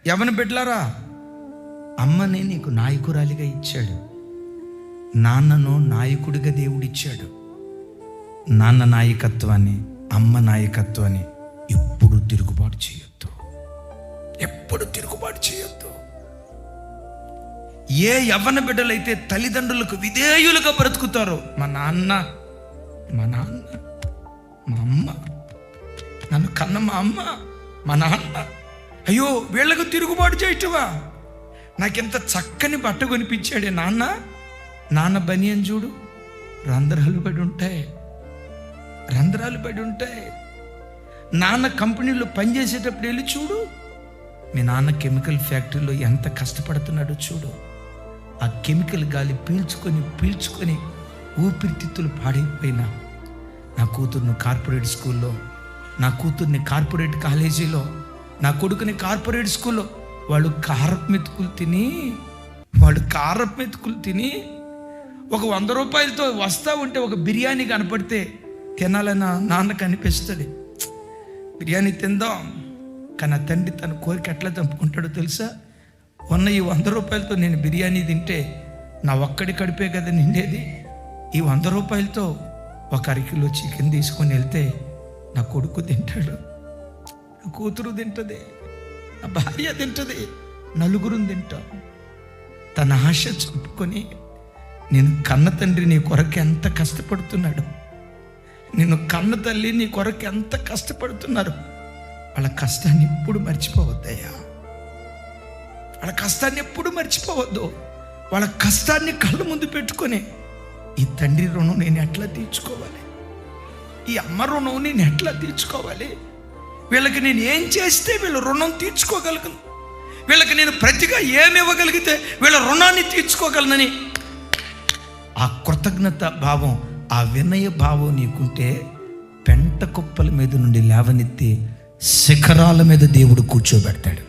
యవ్వన బిడ్డలారా, అమ్మని నీకు నాయకురాలిగా ఇచ్చాడు, నాన్నను నాయకుడిగా దేవుడిచ్చాడు. నాన్న నాయకత్వాన్ని, అమ్మ నాయకత్వాన్ని ఎప్పుడు తిరుగుబాటు చేయొద్దు, ఎప్పుడు తిరుగుబాటు చేయొద్దు. ఏ యవ్వన బిడ్డలైతే తల్లిదండ్రులకు విధేయులుగా బ్రతుకుతారో, మా నాన్న, మా అమ్మ, నన్ను కన్న మా అమ్మ, మా నాన్న, అయ్యో వీళ్ళకు తిరుగుబాటు చేయటవా, నాకెంత చక్కని బట్ట కొనిపించాడే నాన్న బనియన్ చూడు, రంధ్రాలు పడి ఉంటాయి. నాన్న కంపెనీలో పనిచేసేటప్పుడు వెళ్ళి చూడు, మీ నాన్న కెమికల్ ఫ్యాక్టరీలో ఎంత కష్టపడుతున్నాడో చూడు. ఆ కెమికల్ గాలి పీల్చుకొని ఊపిరితిత్తులు పాడైపోయినా, నా కూతుర్ని కార్పొరేట్ స్కూల్లో, నా కూతుర్ని కార్పొరేట్ కాలేజీలో, నా కొడుకుని కార్పొరేట్ స్కూల్లో వాళ్ళు కారపు మెతుకులు తిని ఒక 100 రూపాయలతో వస్తా ఉంటే ఒక బిర్యానీ కనపడితే తినాలని నాన్నకు అనిపిస్తుంది. బిర్యానీ తిందాం, కానీ ఆ తండ్రి తన కోరిక ఎట్లా చంపుకుంటాడో తెలుసా? ఉన్న ఈ 100 రూపాయలతో నేను బిర్యానీ తింటే నా ఒక్కడి కడిపే కదా నిండేది. ఈ 100 రూపాయలతో ఒక అరకిలో చికెన్ తీసుకొని వెళ్తే నా కొడుకు తింటాడు, నా కూతురు తింటుంది, నా భార్య తింటుంది, నలుగురు తింటాం. తన ఆశ చంపుకొని, నేను కన్న తండ్రి నీ కొరకు ఎంత కష్టపడుతున్నాడు, నిన్ను కన్న తల్లి నీ కొరకు ఎంత కష్టపడుతున్నారు. వాళ్ళ కష్టాన్ని ఎప్పుడు మర్చిపోవద్దయ్యా, వాళ్ళ కష్టాన్ని ఎప్పుడు మర్చిపోవద్దు. వాళ్ళ కష్టాన్ని కళ్ళ ముందు పెట్టుకొని, ఈ తండ్రి రుణం నేను ఎట్లా తీర్చుకోవాలి, ఈ అమ్మ రుణం నేను ఎట్లా తీర్చుకోవాలి, వీళ్ళకి నేను ఏం చేస్తే వీళ్ళ రుణం తీర్చుకోగలను, వీళ్ళకి నేను ప్రతిగా ఏమి ఇవ్వగలిగితే వీళ్ళ రుణాన్ని తీర్చుకోగలనని ఆ కృతజ్ఞత భావం, ఆ వినయ భావం నీకుంటే పెంట కుప్పల మీద నుండి లేవనెత్తి శిఖరాల మీద దేవుడు కూర్చోబెడతాడు.